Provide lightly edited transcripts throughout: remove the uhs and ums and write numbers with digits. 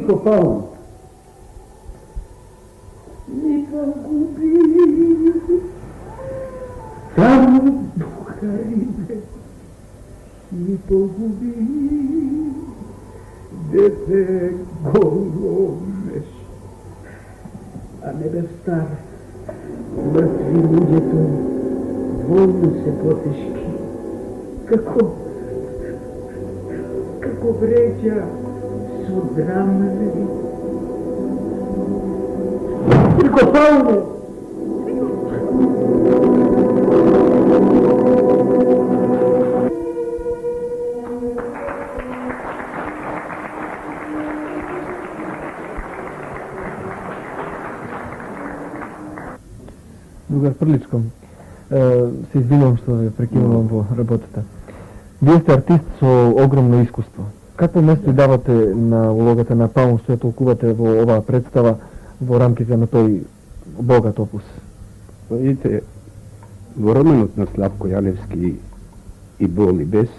Tiho, Paul. Не погуби, само Бухарибе, не погуби, дете голомеш. А небе стар, мъртви луѓето, волно се потешки. Како вреđa su dramili. Tiho, Paul. Другар Прличко, се извинувам што ве прекинувам во работата. Вие сте артист со огромно искуство. Какво место давате на улогата на Паун што ја толкувате во оваа представа во рамките на тој богат опус? Видите, во романот на Славко Јаневски и Бол и бес,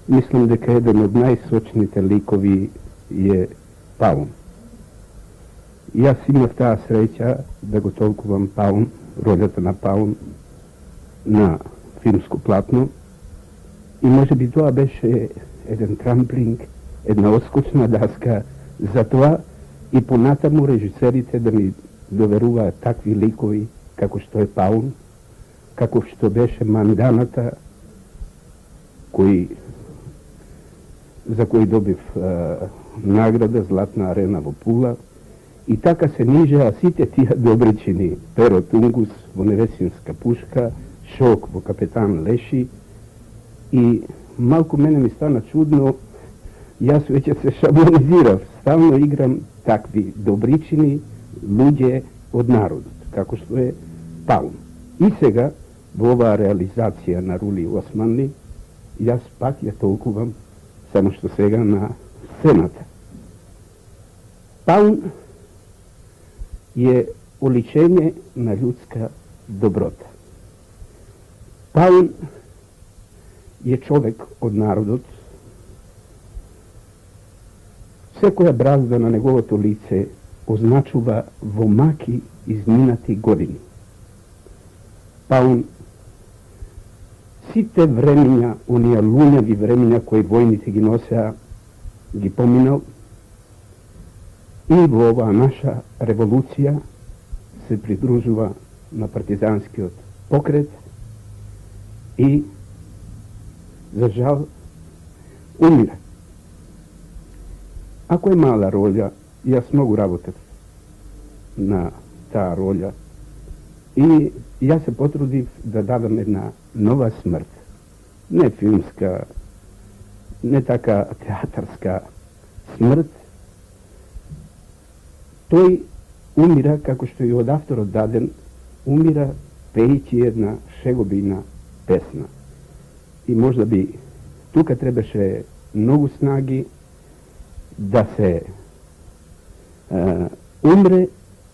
мислам дека еден од најсочните ликови е Паун. Јас имав таа среќа да го толкувам Паун, ролята на Паун, на филмско платно, и може би тоа беше еден трамплинг, една отскочна даска за тоа и понатаму режисерите да ми доверуваат такви ликови како што е Паун, како што беше Манданата, за кој добив награда Златна арена во Пула. И така се нижаа сите тие добричини: Перо Тунгус во Невесинска пушка, Шок во Капетан Леши. И малку мене ми стана чудно, јас веќе се шаблонизирав, ставно играм такви добричини, луѓе од народот, како што е Паун. И сега, во оваа реализација на Рули Османли, јас пак ја толкувам, само што сега на сцената. Паун е оличење на људска доброта. Паун е човек од народот. Секоја бразда на неговото лице означува во маки изминати години. Паун сите времења, оние луњави времења кои војните ги носеа, ги поминал, и во оваа наша револуција се придружува на партизанскиот покрет и, за жал, умира. Ако е мала роља, јас многу работев на таа роља и јас се потрудив да дадам една нова смрт. Не филмска, не така театарска смрт. Тој умира, како што и од авторот даден, умира пејќи една шегобина песна. И можда би тука требаше многу снаги да се умре,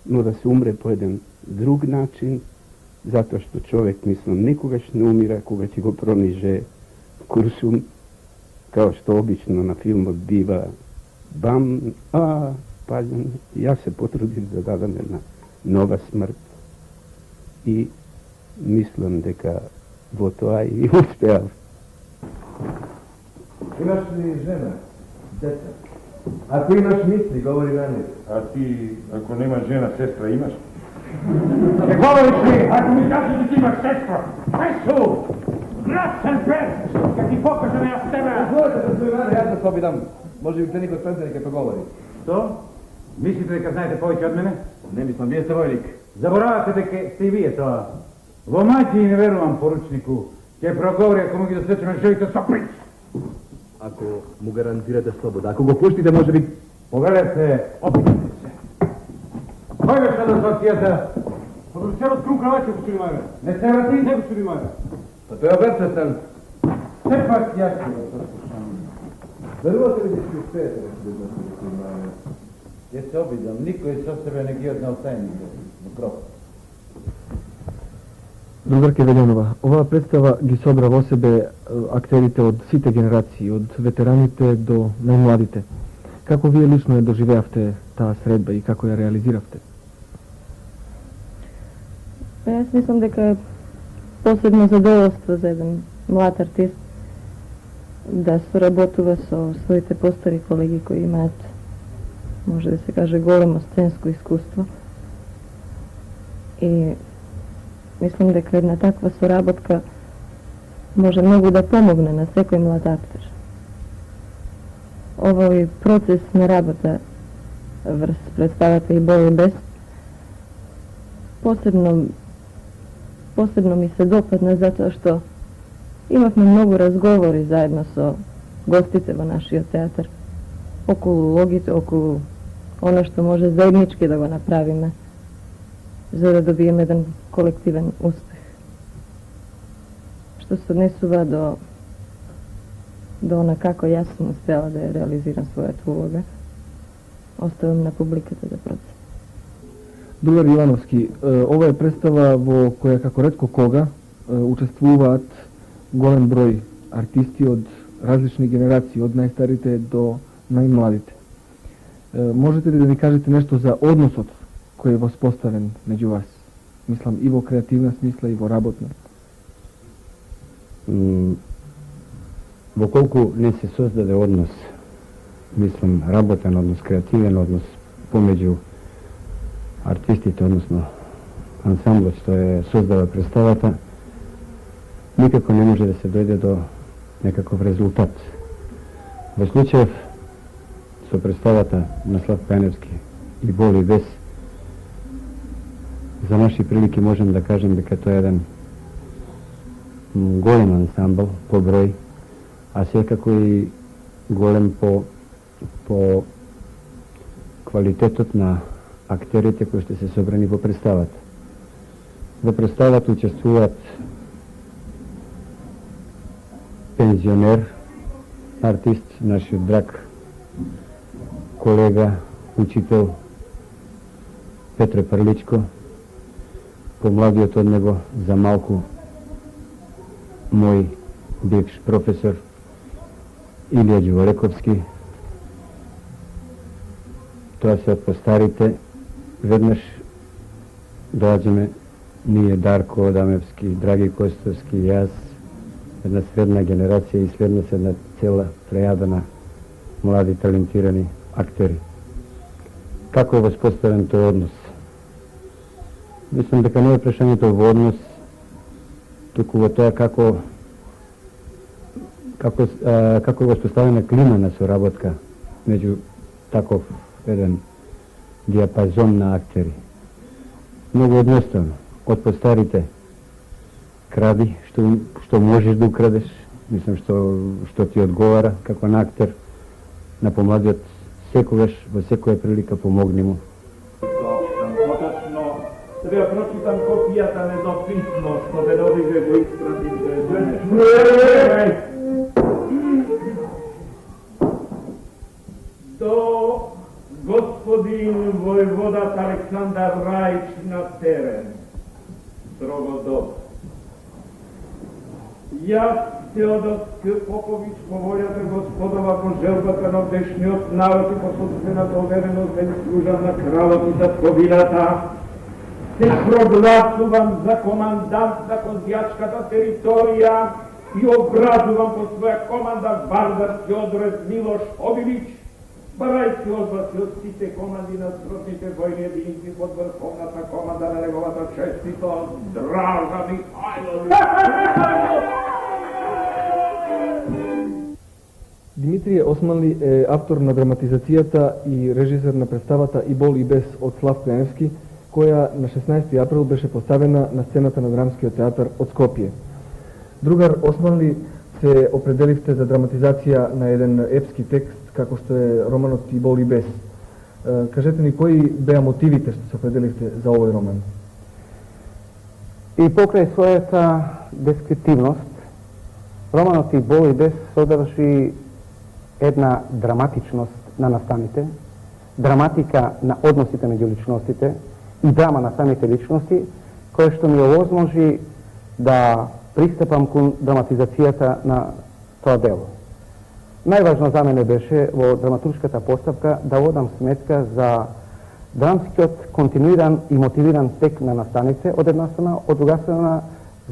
но да се умре по еден друг начин, zato što čovjek, mislim, nikogaš ne umira koga će go proniže kuršum, kao što obično na filmu biva bam, paljen. Ja se potrudim da dadam jedna nova smrt i mislim deka bo to aj i uspeo. Imaš li žena, djeca? Ako imaš misli, govori na njih. A ti, ako nemaš žena, sestra imaš? Ne govoriš li, ako mi kažeš da ti imaš sestro, sve su, glasan pes, kad ti pokažem ja s tebe. Izvolite da svoj mane, ja za to bi dam. Može bi te niko spencenika to govori. Što? Mislite da znajete povijek od mene? Ne mislim, gdje ste vojnik? Zaboravate da ste i vi to. Vo mađi ne verujem poručniku, će progovori ako mogu da sve me želite sa prič. Ako mu garantirate slobodu, ako go puštite, može biti... Pogledajte, opitajte se. Koji već sada zvati jezda? Pa da se od kruka vaće, gospodin Majmer. Ne se vrati? Ne, gospodin Majmer. Pa to je obedsvestan. Sve pak ja ću vas poslušam. Verujete li da ću uspjeti, gospodin Majmer? Ja se obidam, niko je sa sebe neki odnao tajnike. Na kropu. Другарке Велјанова, оваа представа ги собра во себе актерите од сите генерации, од ветераните до најмладите. Како вие лично ја доживеавте таа средба и како ја реализиравте? Јас мислам дека е посебно задоволство за еден млад артист да соработува со своите постари колеги кои имаат, може да се каже, големо сценско искуство. И мислам дека една таква соработка може многу да помогне на секој млад актер. Овој процес на работа врз представата и Бол и бес посебно ми се допадна затоа што имавме многу разговори заедно со гостите во нашиот театар околу улогите, околу оно што може заеднички да го направиме за да добиеме еден колективен успех. Што се однесува до она како јас сум успела да ја реализирам својата улога, оставам на публиката да процени. Другар Ивановски, ова е представа во која како ретко кога учествуваат голем број артисти од различни генерации, од најстарите до најмладите. Можете ли да ни кажете нешто за односот кој е воспоставен меѓу вас? Мислам и во креативна смисла и во работна. Во колку не се создаде однос, мислам работен однос, креативен однос помеѓу артистите, односно ансамблот што е создава представата, никако не може да се дојде до некаков резултат. Во случајов со представата на Славко Јаневски и Бол и бес, за наши прилики можем да кажем дека тоа е еден голем ансамбл по број, а секако и голем по квалитетот на актерите кои што се собрани во представата. Во представата учествуваат пензионер, артист, нашиот драг колега, учител Петре Прличко, помладиот од него за малку мој бивш професор Илија Ѓурековски. Тоа се од постарите. Веднаш доаѓаме ние Дарко Адамевски, Драги Костовски, јас, една средна генерација и следна се една цела плејада на млади талентирани актери. Како е воспоставен тој однос? Мислам дека не е прашањето во однос, туку во тоа како е воспоставена клима на соработка меѓу таков еден диапазон на актери. Многу едноставно. Од постарите кради што можеш да украдеш, мислам што ти одговара како на актер, на помладиот секогаш во секоја прилика помогни му. Поточно, да ја прочитам копијата недописно што те добиже го испратите. До господин војводат Александар Рајч на терен. strogo dobro. Јас, Теодот Попович, по волјата Господова, по желбата на вечниот народ и по собствената увереност да им служам на кралот и татковината, се прогласувам за командант на Козјачката територија и образувам по своја команда вардарски одред Милош Обилич, барајќи одбаци од сите команди на срочните војни единици под врховната команда на неговата честитост Дража Михајлович. Димитрije Османли е автор на драматизацијата и режисер на представата И бол и без од Славко Јаневски, која на 16 април беше поставена на сцената на Драмскиот театар од Скопје. Другар Османли се определивте за драматизација на еден епски текст, како што е романот И бол и без. Кажете ни, кои беа мотивите што се определивте за овој роман? И покрај својата дескриптивност, романот И бол и без содржи една драматичност на настаните, драматика на односите меѓу личностите и драма на самите личности, која што ми овозможи да пристапам кон драматизацијата на тоа дело. Најважно за мене беше во драматуршката постапка да водам сметка за драмскиот континуиран и мотивиран тек на настаните од една страна, од друга страна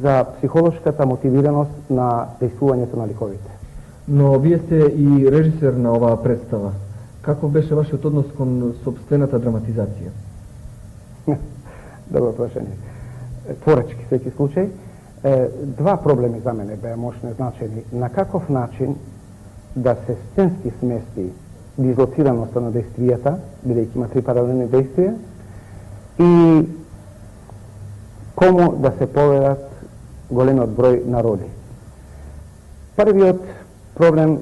за психолошката мотивираност на дејствувањето на ликовите. Но вие сте и режисер на оваа представа. Каков беше вашиот однос кон собствената драматизација? Добро прашање. Творечки секи случај. Два проблеми за мене беа мощно значени. На каков начин да се сценски смести дислоцираноста на действијата, бидејќи има три паралелни действија, и кому да се поверат големиот број на роли. Првиот проблем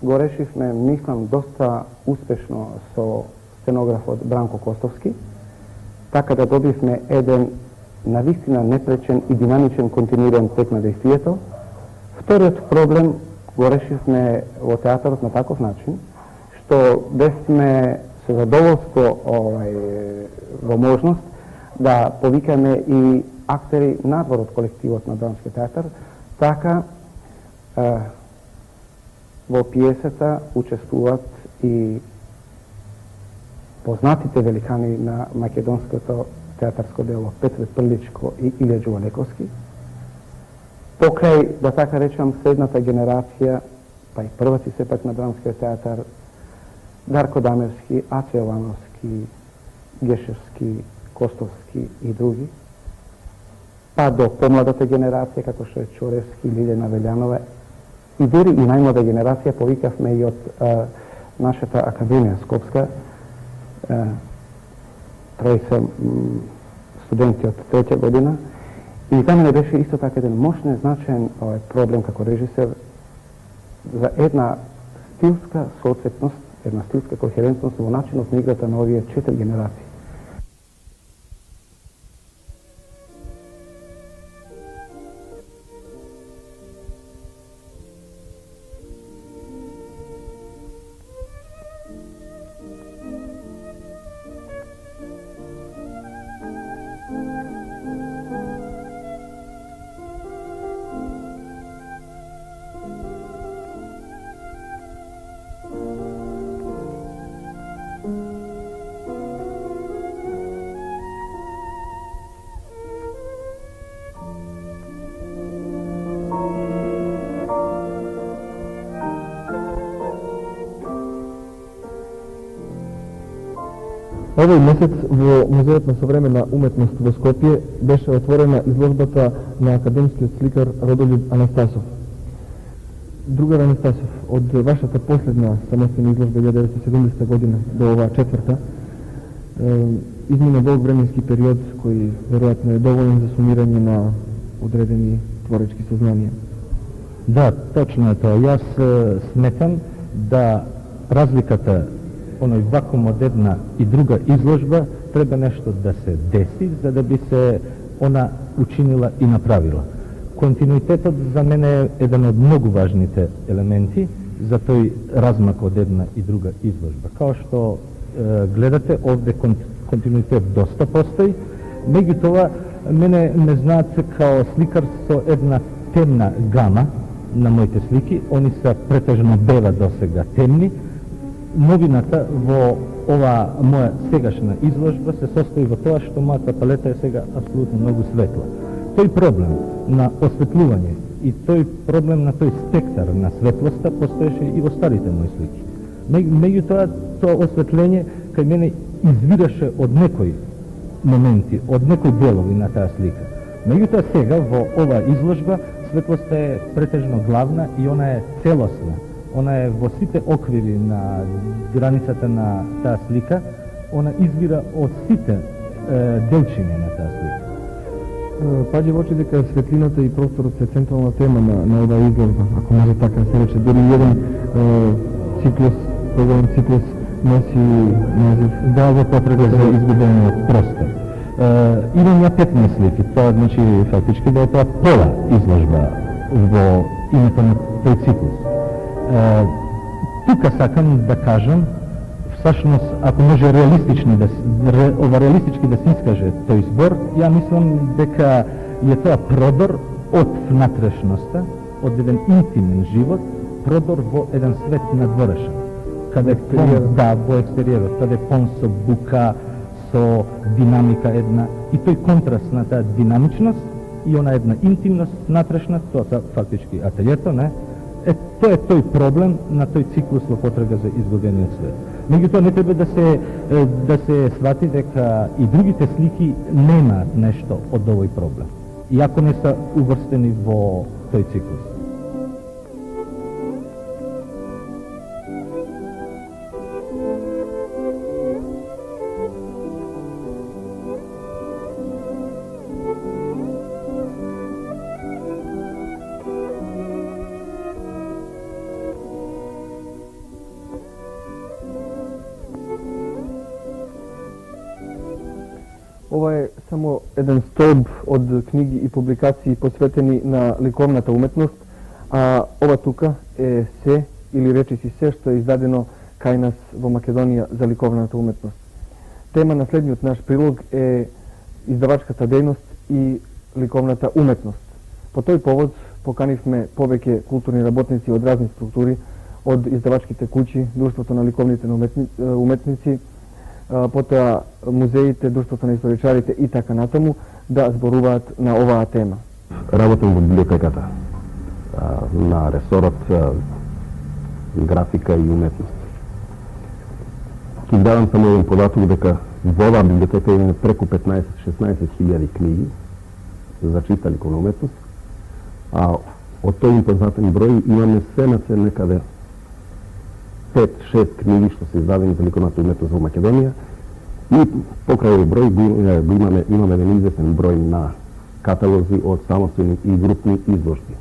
го решивме, мислам, доста успешно со сценографот Бранко Костовски, така да добивме еден навистина непречен и динамичен континуиран тек на действието. Вториот проблем го решивме во театарот на таков начин, што бевме со задоволство во можност да повикаме и актери надвор од колективот на Драмскиот театар, така во пиесата учествуваат и познатите великани на македонското театарско дело Петре Прличко и Илија Джувалековски. Покрај, да така речам, следната генерација, па и прваци сепак на Драмскиот театар, Дарко Дамевски, Ацо Јовановски, Гешевски, Костовски и други, па до помладата генерација, како што е Чоревски, Лилјана Велјанова, и дури и најмлада генерација повикавме и од нашата Академија Скопска, тројца студенти од третја година, и за мене беше исто така еден мощен значаен проблем како режисер за една стилска соцветност, една стилска кохерентност во начинот на играта на овие 4 генерации. Овој месец во Музеот на современа уметност во Скопје беше отворена изложбата на академскиот сликар Родолюб Анастасов. Другар Анастасов, од вашата последна самостојна изложба 1970 година до оваа четврта, измина долг временски период кој веројатно е доволен за сумирање на одредени творечки сознанија. Да, точно е тоа. Јас сметам да разликата оној вакуум од една и друга изложба треба нешто да се деси, за да би се она учинила и направила. Континуитетот за мене е еден од многу важните елементи за тој размак од една и друга изложба. Као што гледате, овде континуитет доста постои, меѓутоа Мене ме знаат као сликар со една темна гама на моите слики. Они се претежно бела до сега темни. Новината во ова моја сегашна изложба се состои во тоа што мојата палета е сега апсолутно многу светла. Тој проблем на осветлување и тој проблем на тој спектар на светлоста постоеше и во старите мои слики. Меѓутоа, тоа осветление кај мене извираше од некои моменти, од некои делови на таа слика. Меѓутоа сега во оваа изложба светлоста е претежно главна и она е целосна. Она е во сите оквири на границата на таа слика, она извира од сите делчини на таа слика. Паѓа во очи дека светлината и просторот се централна тема на оваа изложба, ако може така се рече, дури еден циклус, програм циклус носи назив. Да, во потрега за изгубениот простор. Имам ја 15 слики, тоа значи фактички да е тоа пола изложба во името на тој циклус. Тука сакам да кажам, всушност, ако може реалистички да се искаже тој збор, ја мислам дека е тоа продор од внатрешноста, од еден интимен живот, продор во еден свет надворешен. Каде во екстериерот, каде пон со бука, со динамика една, и тој контраст на таа динамичност и она една интимност внатрешна, тоа фактички ателието, не? Тоа е тој проблем на тој циклус во потрага за изгубениот свет. Меѓутоа не треба да се свати дека и другите слики немаат нешто од овој проблем, иако не се уврстени во тој циклус. Ова е само еден столб од книги и публикации посветени на ликовната уметност, а ова тука е се, или речиси се, што е издадено кај нас во Македонија за ликовната уметност. Тема на следниот наш прилог е издавачката дејност и ликовната уметност. По тој повод поканивме повеќе културни работници од разни структури, од издавачките куќи, Друштвото на ликовните уметници, потоа музеите, Друштвото на историчарите и така натаму, да зборуваат на оваа тема. Работам во библиотеката на ресорот графика и уметност. Ќе давам само еден податок дека во оваа библиотека имаме преку 15-16 книги за чиста ликовна уметност, а од тој импозантен број имаме се на се некаде 5-6 книги што се издадени за ликовната уметност во Македонија и покрај овој број имаме еден известен број на каталози од самостојни и групни изложби.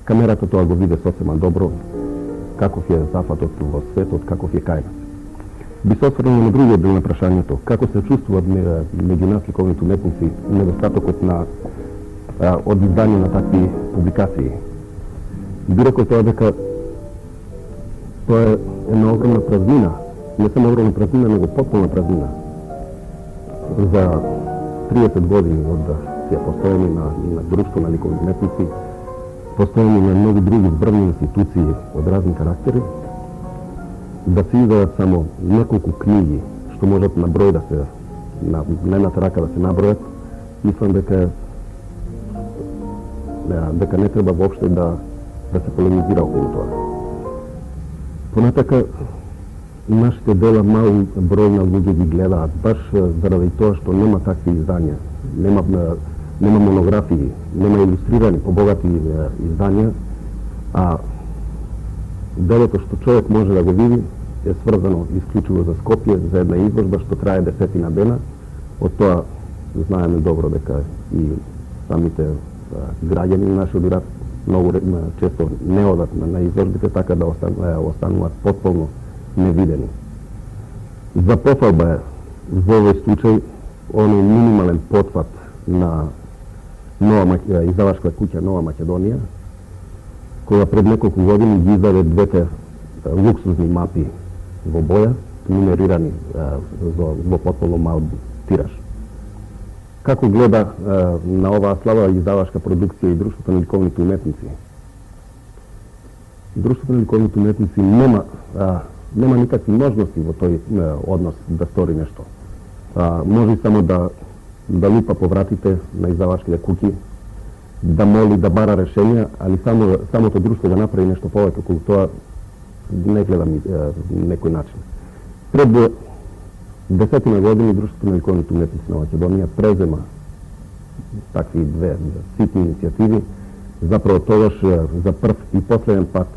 Камерата тоа го виде сосема добро, каков е зафатот во светот, каков е кај нас. Би се осврнал на другиот дел на прашањето, како се чувствуваат меѓу нас ликовните уметници недостатокот на од издање на такви публикации. Би рекол тоа дека тоа е една огромна празнина, не само огромна празнина, него потполна празнина. За 30 години од ја постојани на Друштво на ликовни уметници, постојани на многу други зборни институции од разни карактери, да се издадат само неколку книги што можат на број да се на едната рака да се набројат, мислам дека не треба воопште да се полемизира околу тоа. Понатака нашите дела мал број на луѓе ги гледаат баш заради тоа што нема такви издања, нема монографии, нема илустрирани побогати издања, а делото што човек може да го види е сврзано исклучиво за Скопје, за една изложба што трае 10 дена. Од тоа знаеме добро дека и самите граѓани на нашиот град многу често не одат на изложбите, така да остануваат потполно невидени. За пофалба е во овој случај оној минимален потфат на издавачка куќа Нова Македонија, која пред неколку години ги издаде двете луксузни мапи во боја, нумерирани во потполно мал тираж. Kako gleda na ova slava izdavačka produkcija i društvото на ликовните уметници? Друштвото на ликовните уметници нема никакви можности во тој однос да стори нешто. Може само да лупа по вратите на издавачките куќи, да моли, да бара решенија, али самото друштво да направи нешто повеќе околу тоа не гледам некој начин. Пред 10 години Друштвото на ликовните уметници на Македонија презема такви две ситни иницијативи. Заправо тогаш за прв и последен пат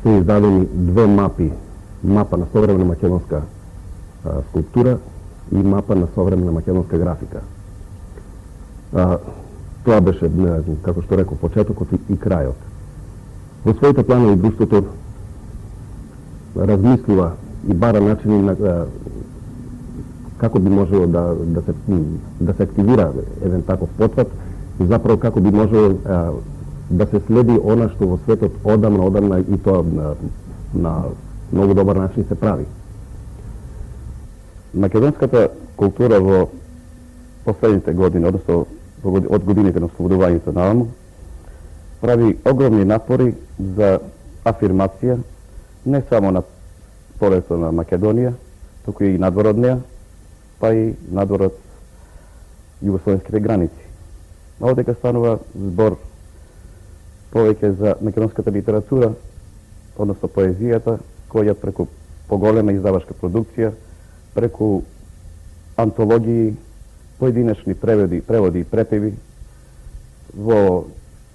се издадени две мапи. Мапа на современа македонска скулптура и мапа на современа македонска графика. Тоа беше, како што реков, почетокот и крајот. Во своите планови друштвото размислува и бара начини како би можело да се активира еден таков потват и заправо како би можело да се следи она што во светот одамна и тоа на многу добар начин се прави. Македонската култура во последните години, односно од годините на ослободувањето наваму, прави огромни напори за афирмација не само на полето на Македонија, туку и надвор од неа, па и надвор од југословенските граници. Овдека станува збор повеќе за македонската литература, односно поезијата, која преку поголема издавачка продукција, преку антологии, поединечни преводи и препеви во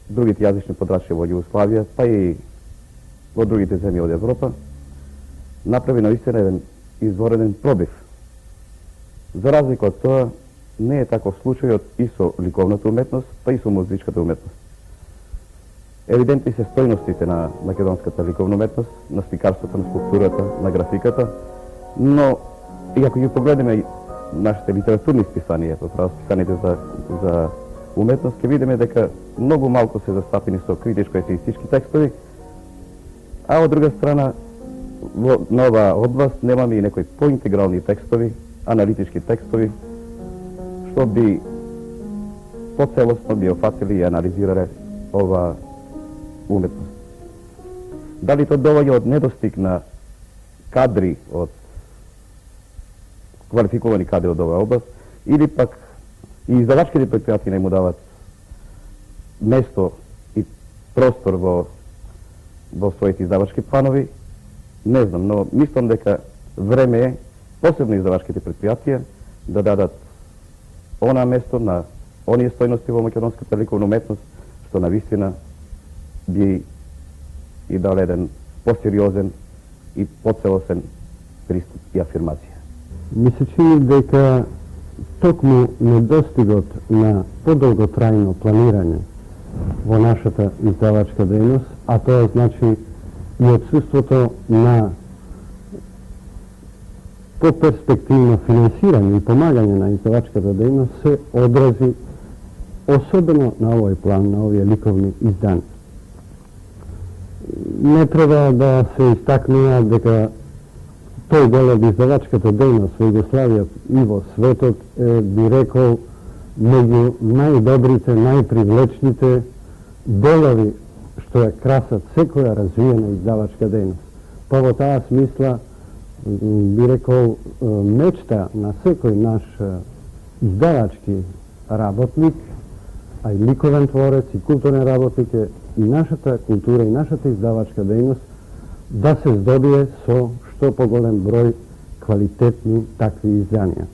другите јазични подрачја во Југославија, па и во другите земји од Европа, направи наистина еден извореден пробив. За разлика од тоа, не е таков случајот и со ликовната уметност, па и со музичката уметност. Евидентни се стојностите на македонската ликовна уметност, на сликарството, на скулптурата, на графиката, но и ако ги погледнеме нашите литературни списанија, право списаните за уметност, ќе видиме дека многу малку се застапени со критичко-есеистички текстови, а од друга страна на оваа област немаме и некои поинтегрални текстови, аналитички текстови, што би поцелосно би офатили и анализирале оваа уметност. Дали тоа доаѓа од недостиг на кадри, од квалификувани кадри од оваа област, или пак и издавачките предпријатија не му дават место и простор во своите издавачки планови, не знам, но мислам дека време е посебно издавачките предпријатија да дадат она место на оние стојности во македонската ликовна уметност, што навистина би и дал еден посериозен и поцелосен приступ и афирмација. Ми се чини дека токму недостигот на подолготрајно планирање во нашата издавачка дејност, а тоа значи и отсуството на поперспективно финансирање и помагање на издавачката дејност се одрази особено на овој план, на овие ликовни издани. Не треба да се истакнува дека тој дел од издавачката дејност во Југославија и во светот е, би рекол, меѓу најдобрите, најпривлечните делови што ја красат секоја развиена издавачка дејност. Па во таа смисла, би рекол, мечта на секој наш издавачки работник, а и ликовен творец и културен работник е и нашата култура и нашата издавачка дејност да се здобие со што поголем број квалитетни такви изданија.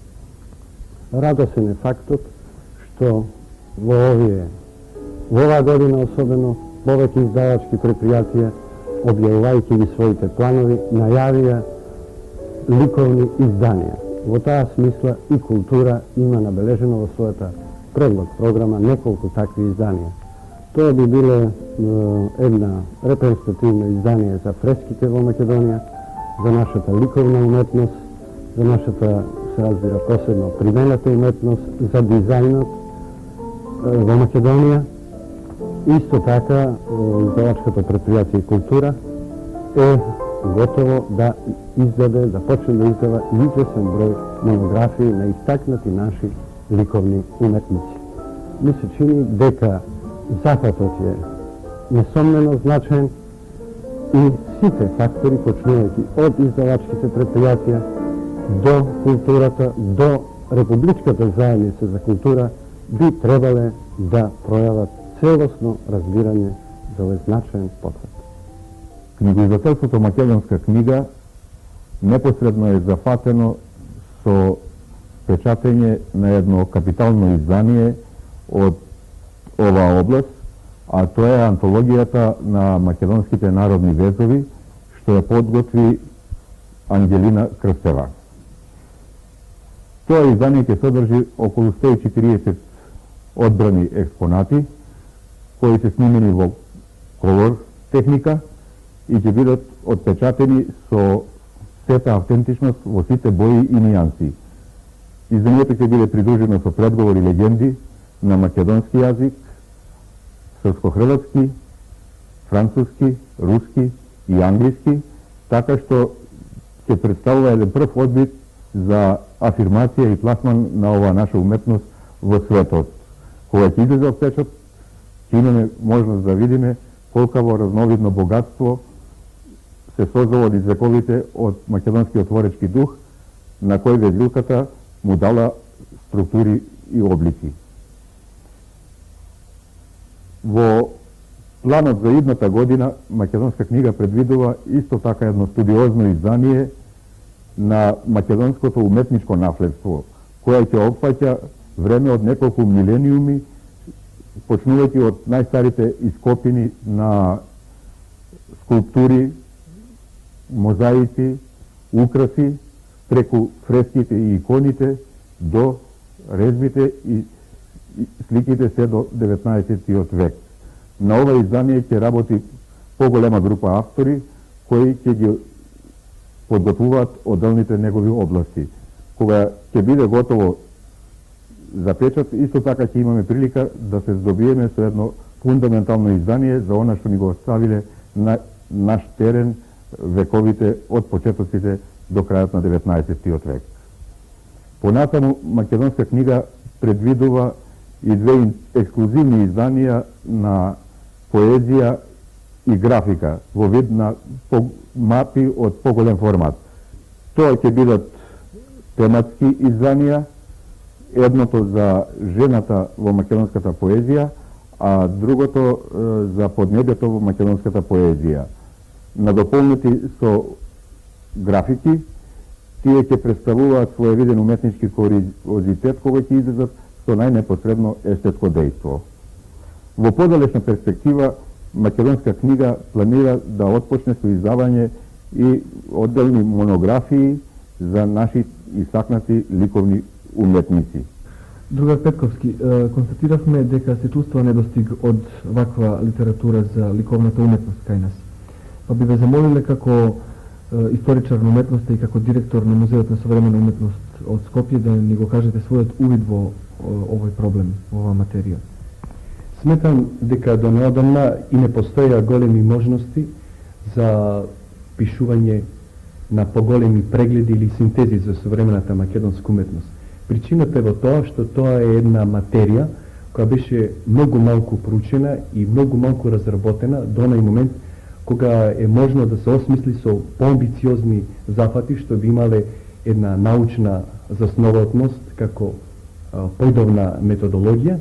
Радосен е фактот што во оваа година особено повеќе издавачки предпријатија, објавувајќи ги своите планови, најавија ликовни изданија. Во таа смисла и култура има набележено во својата предлог програма неколку такви изданија. Тоа би биле една репрезентативно издание за фреските во Македонија, за нашата ликовна уметност, за нашата, се разбира, посебно примената уметност, за дизајнот во Македонија. Исто така, издавачкото предпријатие и култура е готово да издаде, да почне да издава извесен број монографии на истакнати наши likovni umetници. Ми се чини дека захватот е несомнено значаен и сите фактори, почнувајќи од издавачките предпријатија до културата, до Републичката заедница за култура, би требале да пројават целосно разбирање за овој значаен потврд. Книгоиздателството Македонска книга непосредно е зафатено со печатење на едно капитално издание од оваа област, а тоа е антологијата на македонските народни везови, што ја подготви Ангелина Крстева. Тоа издание ќе содржи околу 140 одбрани експонати, кои се снимени во колор техника и ќе бидат отпечатени со сета автентичност во сите бои и нијанси. Изданието ќе биде придружено со предговори легенди на македонски јазик, српско-хрватски, француски, руски и англиски, така што ќе представува еден прв одбит за афирмација и пласман на оваа наша уметност во светот. Кога ќе излезе од печат, ќе имаме можност да видиме колкаво разновидно богатство се создало од вековите од македонскиот творечки дух, на кој везлилката му дала структури и облици. Во планот за идната година Македонска книга предвидува исто така едно студиозно издание на македонското уметничко наследство, која ќе опфаќа време од неколку милениуми, почнувајќи од најстарите ископини на скулптури, мозаици, украси, преку фреските и иконите до резбите и сликите се до 19. век. На ова издание ќе работи поголема група автори кои ќе ги подготвуваат одделните негови области. Кога ќе биде готово за печат, исто така ќе имаме прилика да се здобиеме со едно фундаментално издание за она што ни го оставиле на наш терен вековите од почетоците до крајот на 19. век. Понатаму Македонска книга предвидува и две ексклузивни изданија на поезија и графика во вид на мапи од поголем формат. Тоа ќе бидат тематски изданија, едното за жената во македонската поезија, а другото за поднебјето во македонската поезија. Надополнети со графики, тие ќе представуваат своевиден уметнички куриозитет кога ќе излезат со најнепосредно естетско дејство. Во подалечна перспектива, Македонска книга планира да отпочне со издавање и одделни монографии за наши истакнати ликовни уметници. Другар Петковски, констатиравме дека се чувствува недостиг од ваква литература за ликовната уметност кај нас. Па би ве замолиле како историчар на уметноста и како директор на Музеот на современа уметност од Скопје да ни го кажете својот увид во овој проблем, во оваа материја. Сметам дека до неодамна и не постоја големи можности за пишување на поголеми прегледи или синтези за современата македонска уметност. Причината е во тоа што тоа е една материја која беше многу малку проучена и многу малку разработена до онај момент кога е можно да се осмисли со поамбициозни зафати што би имале една научна засноватност како појдовна методологија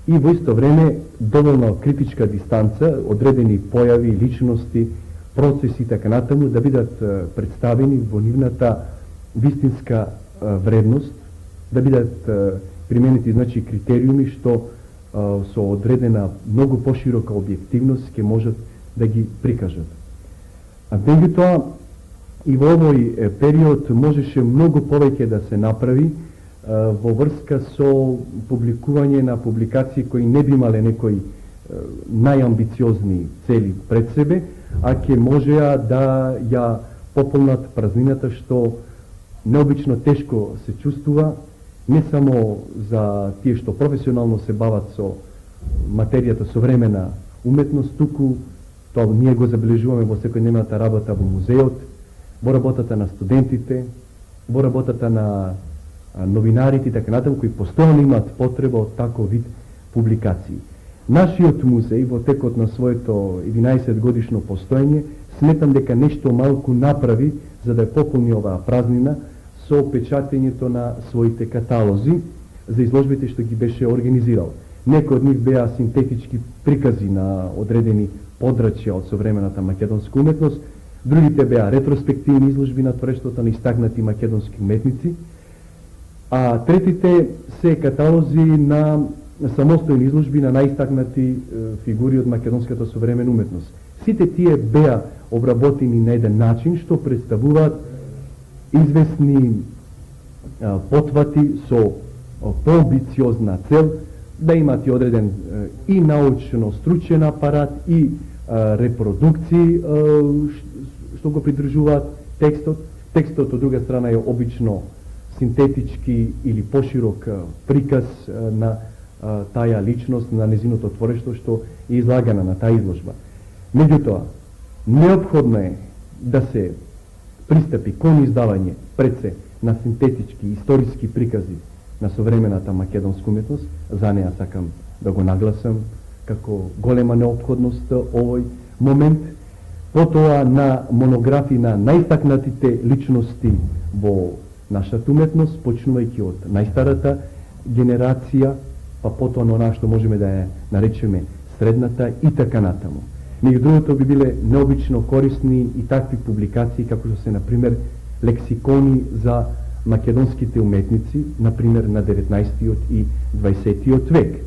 и во исто време доволно критичка дистанца, одредени појави, личности, процеси и така натаму да бидат представени во нивната вистинска вредност, да бидат применети значи критериуми што со одредена многу поширока објективност ќе можат да ги прикажат. А меѓутоа и во овој период можеше многу повеќе да се направи во врска со публикување на публикации кои не би имале некои најамбициозни цели пред себе, а ќе можеа да ја пополнат празнината што необично тешко се чувствува не само за тие што професионално се бават со материјата современа уметност, туку тоа ние го забележуваме во секојдневната работа во музеот, во работата на студентите, во работата на новинарите и така натаму кои постојано имаат потреба од таков вид публикации. Нашиот музеј во текот на своето 11 годишно постоење сметам дека нешто малку направи за да пополни оваа празнина со печатењето на своите каталози за изложбите што ги беше организирал. Некои од нив беа синтетички прикази на одредени подрачја од современата македонска уметност, другите беа ретроспективни изложби на творештвото на истакнати македонски уметници, а третите се каталози на самостојни изложби на најистакнати фигури од македонската современа уметност. Сите тие беа обработени на еден начин што представуваат известни потвати со поамбициозна цел да имат и одреден и научно-стручен апарат и репродукции што го придржуваат текстот. Текстот од друга страна е обично синтетички или поширок приказ на таја личност, на незиното творештво што е излагана на таа изложба. Меѓутоа, неопходно е да се пристапи кон издавање пред се на синтетички историски прикази на современата македонска уметност. За неа сакам да го нагласам како голема неопходност овој момент. Потоа на монографии на најстакнатите личности во нашата уметност, почнувајќи од најстарата генерација, па потоа на онаа што можеме да ја наречеме средната и така натаму. Меѓу другото би биле необично корисни и такви публикации како што се, например, лексикони за македонските уметници, например, на 19-тиот и 20-тиот век.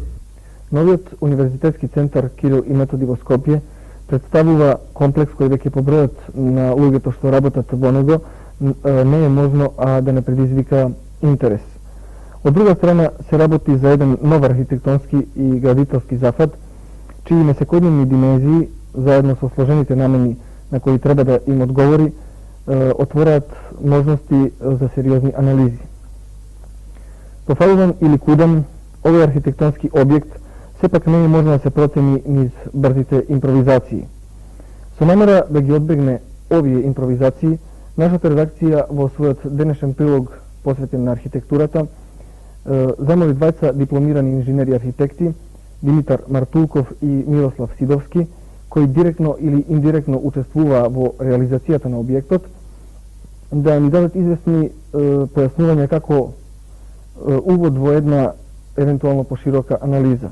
Новиот универзитетски центар Кирил и Методи во Скопје представува комплекс кој веќе по бројот на луѓето што работат во него не е можно да не предизвика интерес. Од друга страна се работи за еден нов архитектонски и градителски зафат, чии несекојдневни димензии, заедно со сложените намени на кои треба да им одговори, отвораат можности за сериозни анализи. Пофалуван или кудан, овој архитектонски објект сепак не е можно да се процени низ брзите импровизации. Со намера да ги одбегне овие импровизации, нашата редакција во својот денешен прилог посветен на архитектурата замоли двајца дипломирани инженери и архитекти, Димитар Мартулков и Мирослав Сидовски, кои директно или индиректно учествуваа во реализацијата на објектот, да ни дадат известни појаснувања како увод во една евентуално поширока анализа.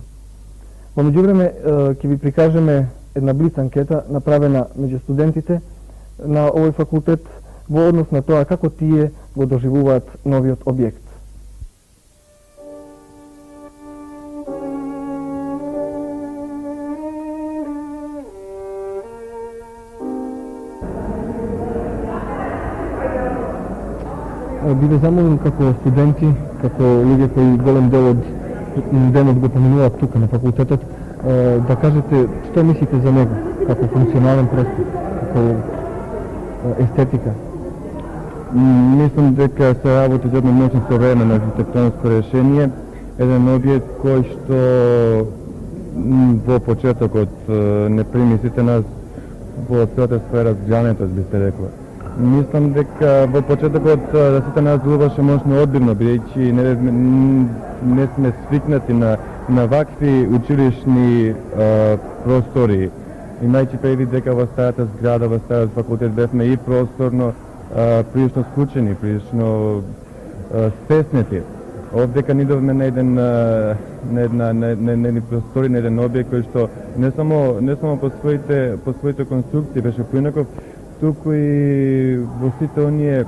Во меѓувреме ќе ви прикажеме една блиц анкета направена меѓу студентите на овој факултет во однос на тоа како тие го доживуваат новиот објект. Би ве замолим како студенти, како луѓе кои голем дел од денот го поминуваат тука на факултетот, да кажете што мислите за него, како функционален простор, како естетика. Мислам дека се работи за едно многу современо архитектонско решение, еден објект кој што во почетокот не прими сите нас во целата сфера згранетост, би се рекло. Мислам дека во почетокот да сите нас делуваше можно одбивно, бидејќи не сме свикнати на вакви училишни простори. Имајќи предвид дека во старата зграда, во стариот факултет бевме и просторно прилично скучени, прилично стеснети. Овдека ни довме на едни простори, на еден објект кој што не само по своите конструкции беше поинаков, туку и во сите оние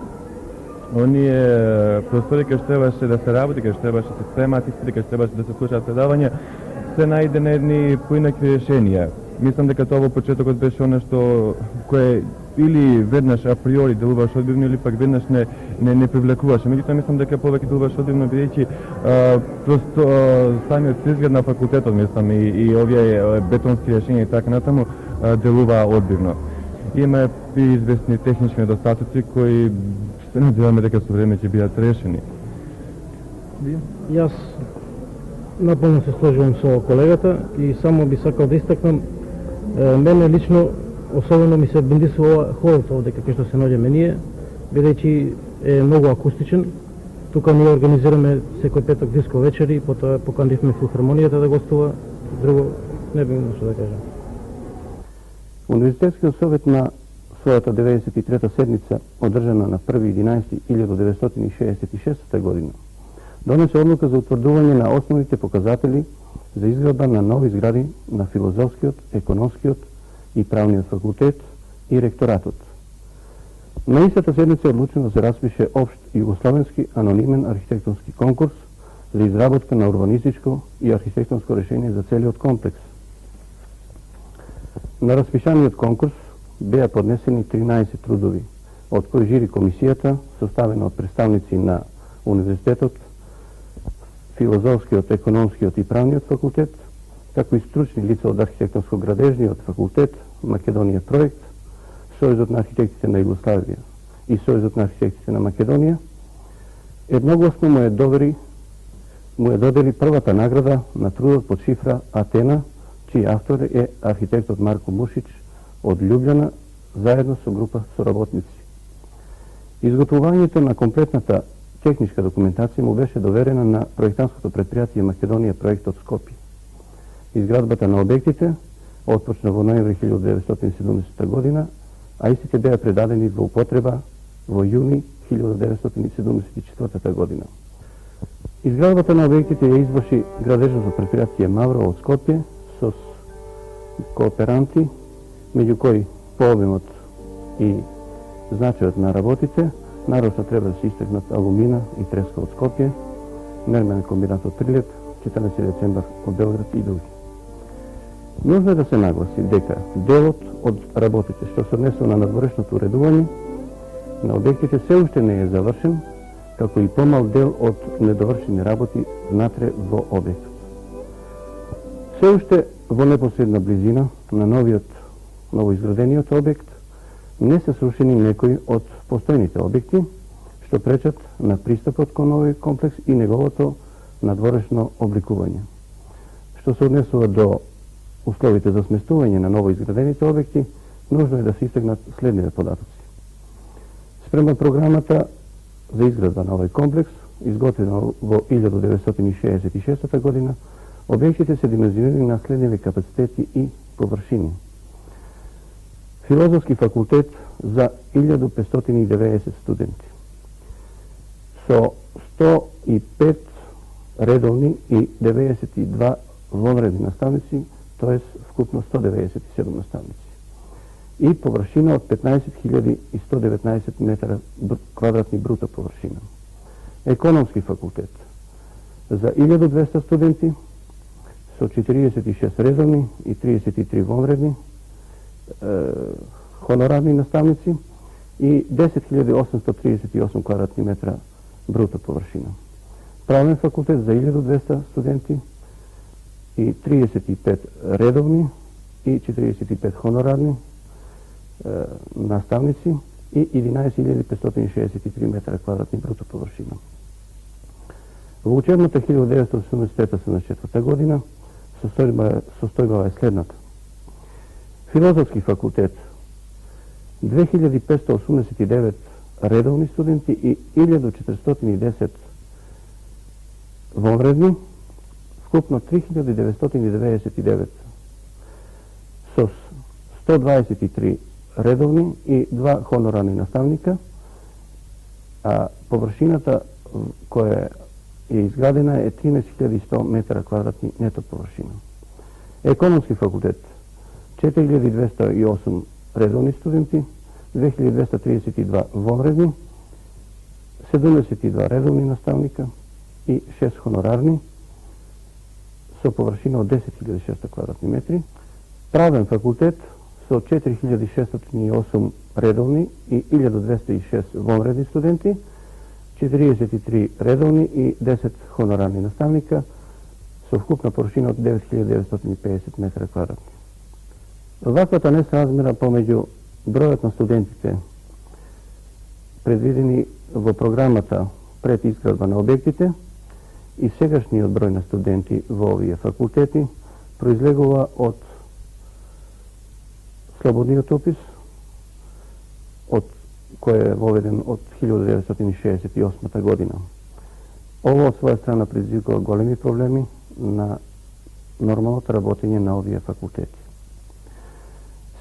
простори кај што требаше да се работи, кај што требаше да се спремат истите, кај што требаше да се слушаат предавања, се најде на едни поинакви решенија. Мислам дека тоа во почетокот беше оно што кое или веднаш априори делуваш одбивно или пак веднаш не привлекуваше. Меѓутоа мислам дека повеќе делуваш одбивно бидејќи просто самиот изглед на факултетот, мислам, и овие бетонски решенија и така натаму делуваа одбивно. Има и известни технички недостатоци кои се надеваме дека со време ќе бидат решени. Јас наполно се сложувам со колегата и само би сакал да истакнам, мене лично особено ми се бендисува холот овде кај што се наоѓаме ние, бидејќи е многу акустичен Тука ние организираме секој петок диско вечери, потоа поканивме филхармонијата да гостува, друго не би нешто да кажам. Универзитетскиот совет на својата 93-та седница, одржана на 1.11.1966 година, донесе одлука за утврдување на основните показатели за изградба на нови згради на филозофскиот, економскиот и правниот факултет и ректоратот. На истата седница е одлучено да се распише општ југословенски анонимен архитектонски конкурс за изработка на урбанистичко и архитектонско решение за целиот комплекс. На распишаниот конкурс беа поднесени 13 трудови, од кои жири комисијата, составена од представници на универзитетот, филозофскиот, економскиот и правниот факултет, како и стручни лица од архитектонско-градежниот факултет, Македонија проект, Сојузот на архитектите на Југославија и Сојузот на архитектите на Македонија, едногласно му ја додели првата награда на трудот под шифра Атена, чиј автор е архитектот Марко Мушич од Љубљана, заедно со група соработници. Изготвувањето на комплетната техничка документација му беше доверена на проектантското предпријатие Македонија проект од Скопје. Изградбата на објектите отпочна во ноември 1970 година, а истите беа предадени во употреба во јуни 1974 година. Изградбата на објектите ја изврши градежното предпријатие Мавро од Скопје со кооперанти, меѓу кои по обемот и значајот на работите, нарочно треба да се истакнат Алумина и Треска од Скопје, Мермен комбинат од Прилеп, 14 децембар од Белград и други. Нужно е да се нагласи дека делот од работите што се однесува на надворешното уредување на објектите се уште не е завршен, како и помал дел од недовршени работи внатре во објектот. Се уште во непосредна близина на новоизградениот објект не се срушени некои од постојните објекти, што пречат на пристапот кон овој комплекс и неговото надворешно обликување. Што се однесува до условите за сместување на новоизградените објекти, нужно е да се истакнат следниве податоци. Спрема програмата за изградба на овој комплекс, изготвена во 1966 година, објектите се димензионирани на следниве капацитети и површини. Филозофски факултет за 1590 студенти, со 105 редовни и 92 вонредни наставници, т.е. вкупно 197 наставници, и површина од 15.119 метра квадратни бруто површина. Економски факултет за 1200 студенти, со 46 редовни и 33 вонредни хонорарни наставници и 10.838 квадратни метра бруто површина. Правен факултет за 1200 студенти и 35 редовни и 45 хонорарни наставници и 11.563 метра квадратни бруто површина. Во учебната 1983-1974 година состојбава е следната. Филозофски факултет 2589 редовни студенти и 1410 вонредни, вкупно 3999 со 123 редовни и 2 хонорарни наставника, а површината која е изградена е 13.100 метра квадратни нето површина. Економски факултет 4208 редовни студенти, 2232 вонредни, 72 редовни наставника и 6 хонорарни со површина од 10.600 квадратни метри. Правен факултет со 4608 редовни и 1206 вонредни студенти, 43 редовни и 10 хонорарни наставника со вкупна површина од 9950 метра квадратни. Ваквата несоразмера помеѓу бројот на студентите предвидени во програмата пред изградба на објектите и сегашниот број на студенти во овие факултети произлегува од слободниот опис од кој е воведен од 1968 година. Ово од своја страна предизвикува големи проблеми на нормалното работење на овие факултети.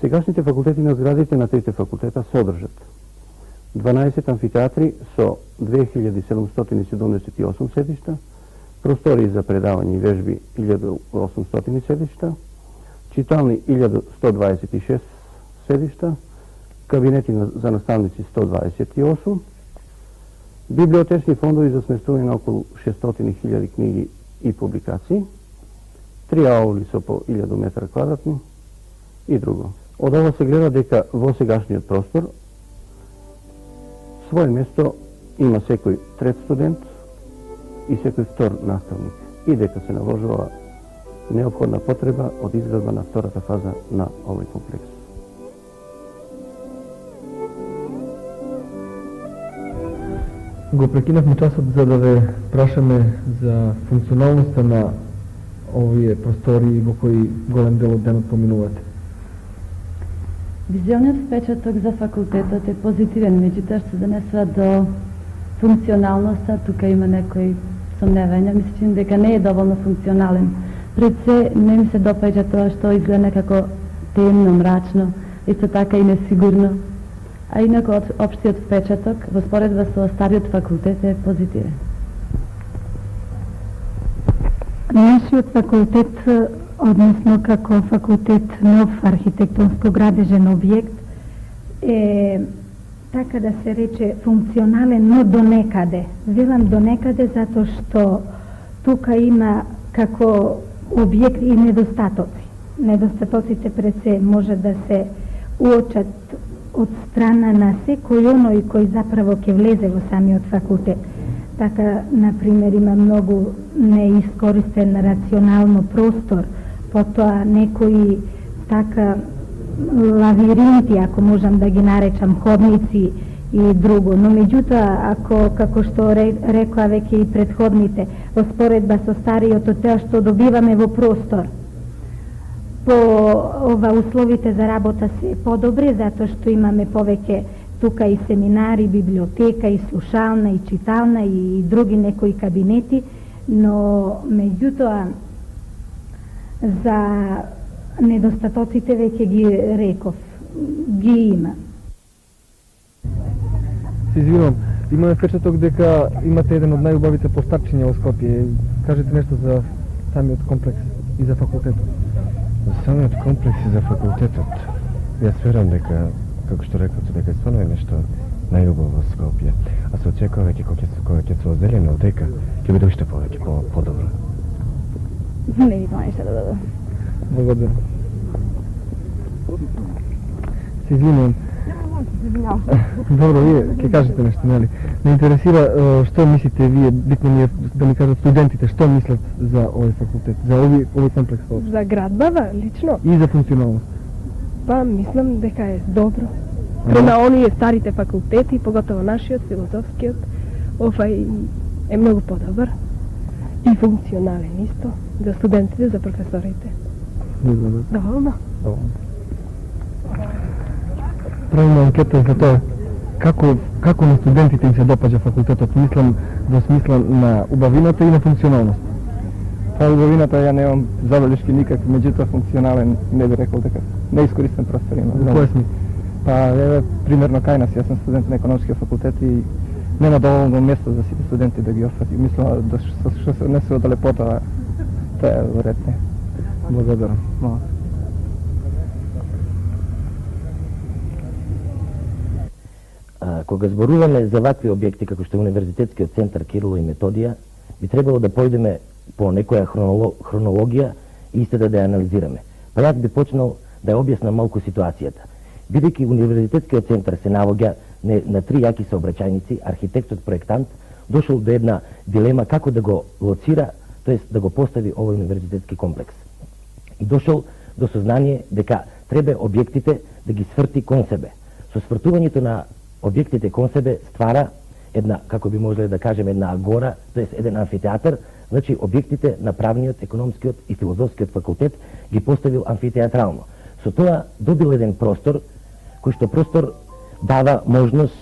Сегашните факултети на зградите на трите факултета содржат 12 амфитеатри со 2778 седишта, простори за предавање и вежби 1800 седишта, читални 1126 седишта, кабинети за наставници 128, библиотечни фондови за сместување на околу 600.000 книги и публикации, 3 аули со по 1000 метра квадратни и друго. Од ово се гледа дека во сегашниот простор своје место има секој трет студент и секој втор наставник и дека се наложува неопходна потреба од изградба на втората фаза на овој комплекс. Го прекинавме часот за да ве прашаме за функционалноста на овие простори во кои голем дел од денот поминувате. Визиониот впечаток за факултетот е позитивен, меѓутоа што се донесува до функционалноста, тука има некои сомневања, ми се чини дека не е доволно функционален. Пред се не ми се допаѓа тоа што изгледа некако темно, мрачно, исто така и несигурно. А инако општиот впечаток во споредба со стариот факултет е позитивен. Нашиот факултет, односно како факултет нов архитектонско-градежен објект, е, така да се рече, функционален, но до некаде. Велам до некаде затоа што тука има како објект и недостатоци. Недостатоците пред се може да се уочат од страна на секој оној кој заправо ќе влезе во самиот факултет. Така, например, има многу неискористен рационално простор, потоа некои така лавиринти, ако можам да ги наречам, ходници и друго. Но меѓутоа, ако, како што рекоа веќе и предходните, во споредба со стариот, од тоа што добиваме во простор, по ова условите за работа се подобри, затоа што имаме повеќе тука и семинари, библиотека, и слушална, и читална, и други некои кабинети, но меѓутоа за недостатоците веќе ги реков, ги има. Се извинувам, имаме впечаток дека имате еден од најубавите постарчиња во Скопје. Кажете нешто за самиот комплекс и за факултетот. За самиот комплекс и за факултетот. Јас верам дека, како што рекоте, дека е стварно нешто најубаво во Скопје. А се очекува веќе кога ќе се озелени од дека ќе биде уште повеќе подобро. Не видам нешто да додам. Благодарам. Се извинувам. Добро, вие ќе кажете нешто, нели? Ме интересира што мислите вие, битно ми е да ми кажат студентите, што мислат за овој факултет, за овој комплекс? За градбава, лично? И за функционалност? Па, мислам дека е добро. Према оние старите факултети, поготово нашиот, филозофскиот, овај е многу подобар и функционален исто за студентите, за професорите. Доволно? Доволно. Правиме анкета за тоа како на студентите им се допаѓа факултетот, мислам во смисла на убавината и на функционалност. Па убавината ја немам забелешки никакви, меѓутоа функционален не би рекол дека неискористен простор има. Во кој смисла? Па еве примерно кај нас, јас сум студент на економскиот факултет и нема доволно место за сите студенти да ги офати. Мислам да што се однесува до лепота, тоа е во ред. Благодарам. Кога зборуваме за вакви објекти како што е Универзитетскиот центар Кирило и Методија, би требало да појдеме по некоја хронологија и истата да ја анализираме. Па јас би почнал да ја објаснам малку ситуацијата. Бидејќи Универзитетскиот центар се наоѓа на три јаки сообраќајници, архитектот проектант дошол до една дилема како да го лоцира, тоест да го постави овој универзитетски комплекс. И дошол до сознание дека треба објектите да ги сврти кон себе. Со свртувањето на објектите кон себе ствара една, како би можеле да кажеме, една агора, тоест еден амфитеатар, значи објектите на правниот, економскиот и филозофскиот факултет ги поставил амфитеатрално. Со тоа добил еден простор, кој што простор дава можност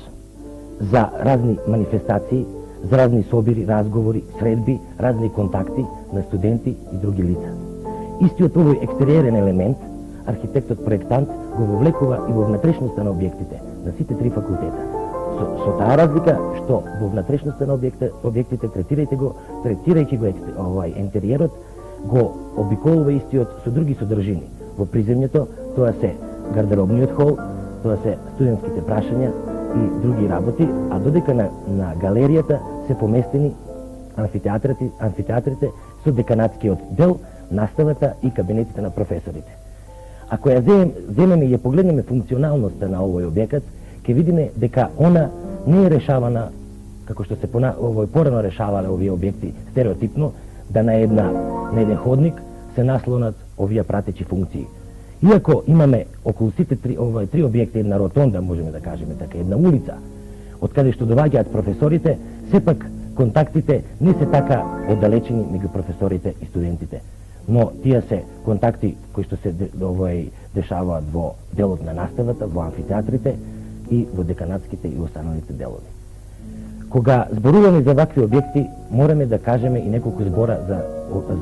за разни манифестации, за разни собири, разговори, средби, разни контакти на студенти и други лица. Истиот овој екстериерен елемент, архитектот-проектант го вовлекува и во внатрешноста на објектите на сите три факултета. Со таа разлика што во внатрешноста на објектите третирајќи го интериерот, го обиколува истиот со други содржини. Во приземњето тоа се гардеробниот хол, тоа се студентските прашања и други работи, а додека на галеријата се поместени амфитеатрите со деканатскиот дел, наставата и кабинетите на професорите. Ако ја земеме и ја погледнеме функционалноста на овој објекат, ќе видиме дека она не е решавана, како што се порано решавале овие објекти, стереотипно, да на еден ходник се наслонат овие пратечи функции. Иако имаме околу сите три објекти една ротонда, можеме да кажеме така, една улица, од каде што доваѓаат професорите, сепак контактите не се така оддалечени меѓу професорите и студентите. Но тие се контакти кои што се дешаваат во делот на наставата, во амфитеатрите и во деканатските и останалите делови. Кога зборуваме за вакви објекти, мораме да кажеме и неколку збора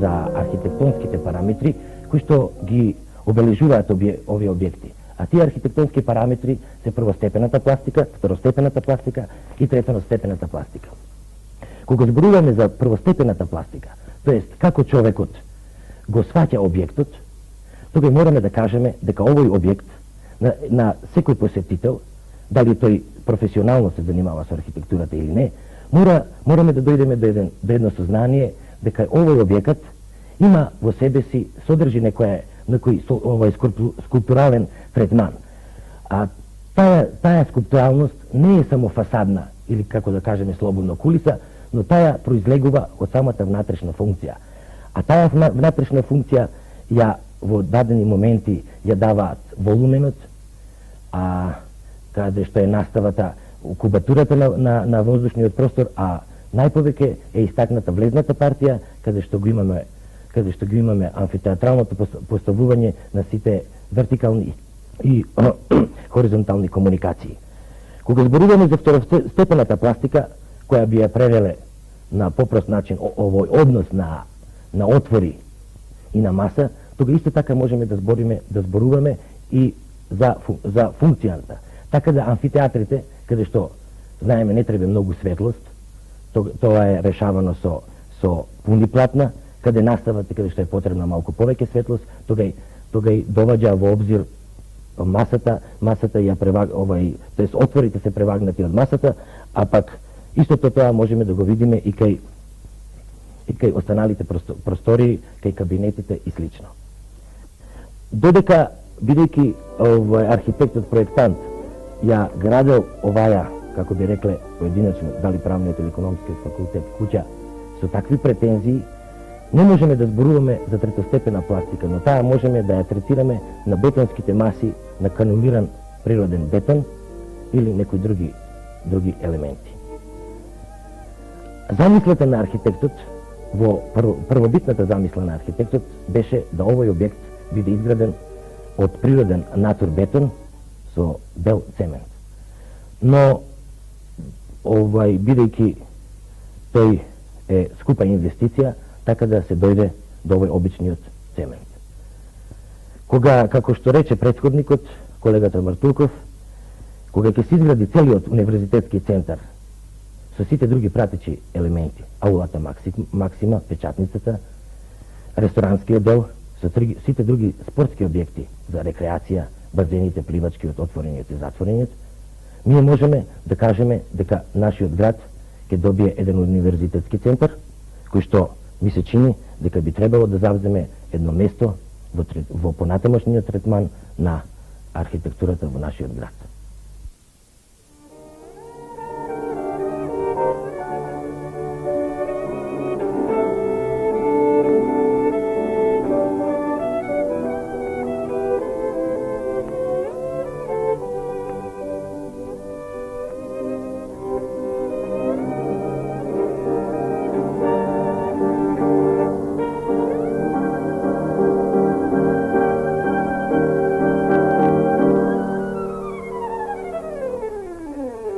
за архитектонските параметри кои што ги обележуваат овие објекти. А тие архитектонски параметри се првостепената пластика, второстепената пластика и третостепената пластика. Кога зборуваме за првостепената пластика, тоест како човекот го сваќа објектот, тога мораме да кажеме дека овој објект на секој посетител, дали тој професионално се занимава со архитектурата или не, мораме да дојдеме до едно сознание дека овој објекат има во себе си, содржи некој скулптурален третман. А таа скулптуралност не е само фасадна или како да кажеме слободно кулиса, но таа произлегува од самата внатрешна функција. А таа внатрешна функција ја во дадени моменти ја даваат волуменот, а каде што е наставата кубатурата на воздушниот простор, а најповеќе е истакната влезната партија, каде што ги имаме амфитеатралното поставување на сите вертикални и хоризонтални комуникации. Кога зборуваме за второстепената пластика, која би ја превеле на попрост начин овој однос на отвори и на маса, тога исто така можеме да зборуваме и за функцијата. Така да амфитеатрите, каде што знаеме не треба многу светлост, тоа е решавано со пуни платна, каде наставате, каде што е потребна малку повеќе светлост, тога и доваѓа во обзир масата ја тоест отворите се превагнати од масата, а пак истото тоа можеме да го видиме и кај останалите простори, кај кабинетите и слично. Додека, бидејќи архитектот проектант ја градел оваја, како би рекле, поединечно, дали правниот или економскиот факултет, куќа со такви претензии, не можеме да зборуваме за третостепена пластика, но таа можеме да ја третираме на бетонските маси, на канулиран природен бетон или некои други елементи. Замислата на архитектот, во првобитната замисла на архитектот, беше да овој објект биде изграден од природен натурбетон со бел цемент. Но, бидејќи тој е скупа инвестиција, така да се дојде до овој обичниот цемент. Кога, како што рече претходникот, колегата Мартулков, кога ќе се изгради целиот универзитетски центар со сите други пратечи елементи, аулата Максима, печатницата, ресторанскиот дел, со сите други спортски објекти за рекреација, базените, пливачкиот, отворениот и затворениот, ние можеме да кажеме дека нашиот град ќе добие еден универзитетски центар, кој што ми се чини дека би требало да завземе едно место во понатамошниот третман на архитектурата во нашиот град.